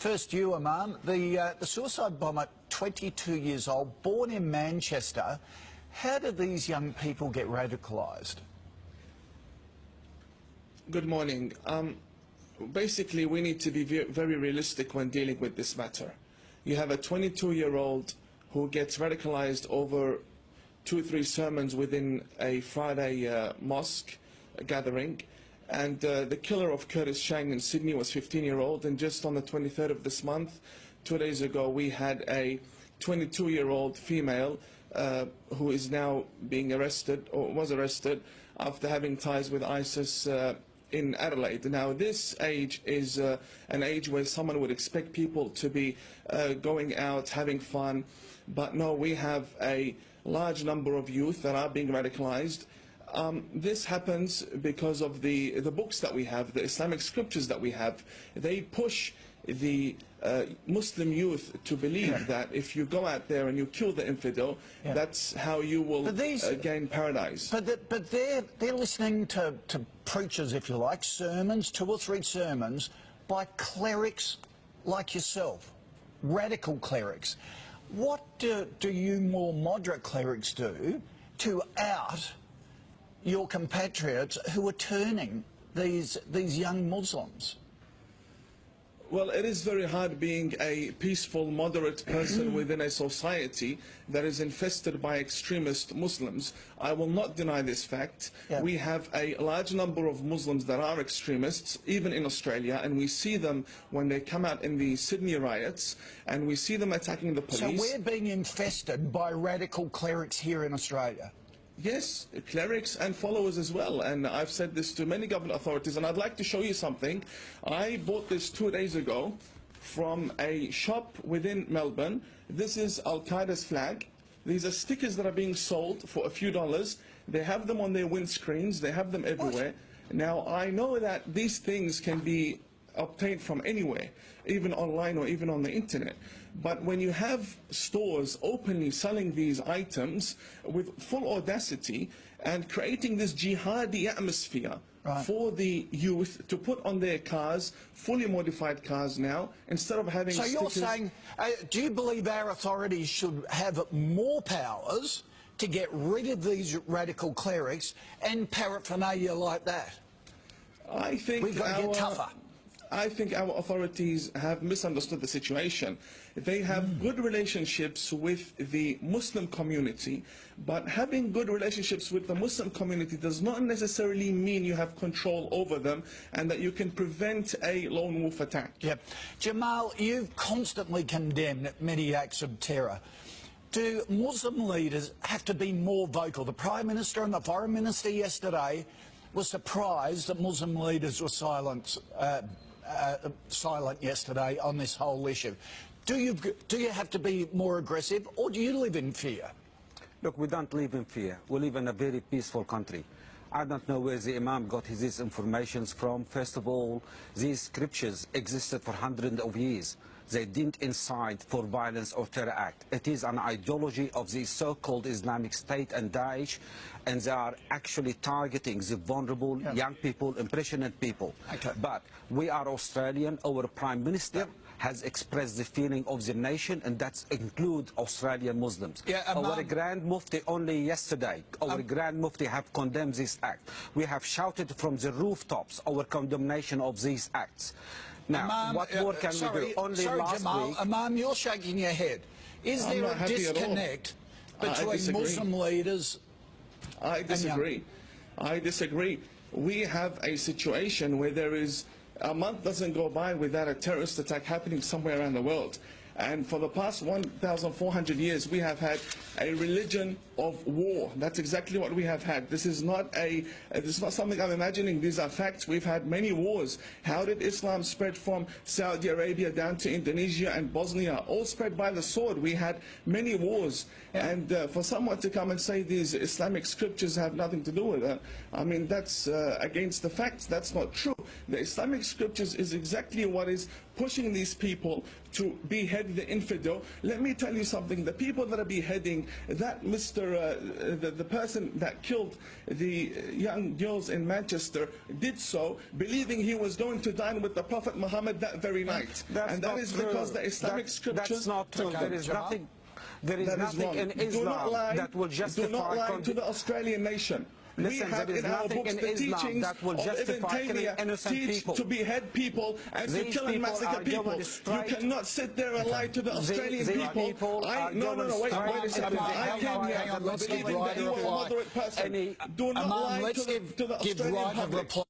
First you, Imam. The suicide bomber, 22 years old, born in Manchester. How do these young people get radicalised? Good morning. Basically, we need to be very realistic when dealing with this matter. You have a 22-year-old who gets radicalized over 2 or 3 sermons within a Friday mosque gathering. And the killer of Curtis Chang in Sydney was 15-year-old. And just on the 23rd of this month, 2 days ago, we had a 22-year-old female who is now being arrested, or was arrested, after having ties with ISIS in Adelaide. Now, this age is an age where someone would expect people to be going out, having fun. But no, we have a large number of youth that are being radicalized. This happens because of the books that we have, the Islamic scriptures that we have. They push the Muslim youth to believe that if you go out there and you kill the infidel, that's how you will gain paradise. But they're listening to preachers, if you like, sermons, 2 or 3 sermons, by clerics like yourself, radical clerics. What do you more moderate clerics do to out your compatriots who are turning these young Muslims? Well, it is very hard being a peaceful, moderate person within a society that is infested by extremist Muslims. I will not deny this fact. We have a large number of Muslims that are extremists, even in Australia, and we see them when they come out in the Sydney riots, and we see them attacking the police. So we're being infested by radical clerics here in Australia? Yes, clerics and followers as well, and I've said this to many government authorities, and I'd like to show you something. I bought this 2 days ago from a shop within Melbourne. This is Al-Qaeda's flag. These are stickers that are being sold for a few dollars. They have them on their windscreens, they have them everywhere. Now, I know that these things can be obtained from anywhere, even online or even on the internet. But when you have stores openly selling these items with full audacity and creating this jihadi atmosphere for the youth to put on their cars, fully modified cars now, instead of having stickers. So you're saying, do you believe our authorities should have more powers to get rid of these radical clerics and paraphernalia like that? I think we've got to get tougher. I think our authorities have misunderstood the situation. They have good relationships with the Muslim community, but having good relationships with the Muslim community does not necessarily mean you have control over them and that you can prevent a lone wolf attack. Yep. Jamal, you've constantly condemned many acts of terror. Do Muslim leaders have to be more vocal? The Prime Minister and the Foreign Minister yesterday were surprised that Muslim leaders were silent yesterday on this whole issue. Do you have to be more aggressive, or do you live in fear? Look, we don't live in fear. We live in a very peaceful country. I don't know where the Imam got his information from. First of all, these scriptures existed for hundreds of years. They didn't incite for violence or terror act. It is an ideology of the so-called Islamic State and Daesh, and they are actually targeting the vulnerable young people, impressionable people. But we are Australian. Our Prime Minister has expressed the feeling of the nation, and that includes Australian Muslims. Our Grand Mufti only yesterday, our Grand Mufti have condemned this act. We have shouted from the rooftops our condemnation of these acts. Now, Imam, what more can we do? Only last Jamal, week... Imam, you're shaking your head. Is there a disconnect between Muslim leaders? I disagree. I disagree. We have a situation where there is a month doesn't go by without a terrorist attack happening somewhere around the world. And for the past 1,400 years, we have had a religion of war. That's exactly what we have had. This is not something I'm imagining. These are facts. We've had many wars. How did Islam spread from Saudi Arabia down to Indonesia and Bosnia? All spread by the sword. We had many wars. And for someone to come and say these Islamic scriptures have nothing to do with it, I mean, that's against the facts. That's not true. The Islamic scriptures is exactly what is pushing these people to behead the infidel. Let me tell you something. The people that are beheading, that the person that killed the young girls in Manchester did so believing he was going to dine with the Prophet Muhammad that very night. And that is because the Islamic scriptures... That's not true. There is nothing... There is nothing in Islam that will justify... Do not lie to the Australian nation. Listen, we have there is in our nothing books in the Islam teachings that will of Ibn justify killing innocent teach people. to behead people and to kill and massacre people. You cannot sit there and lie to the Australian people. Wait a second. I came here believing that you are a moderate person. Do not lie to the Australian public.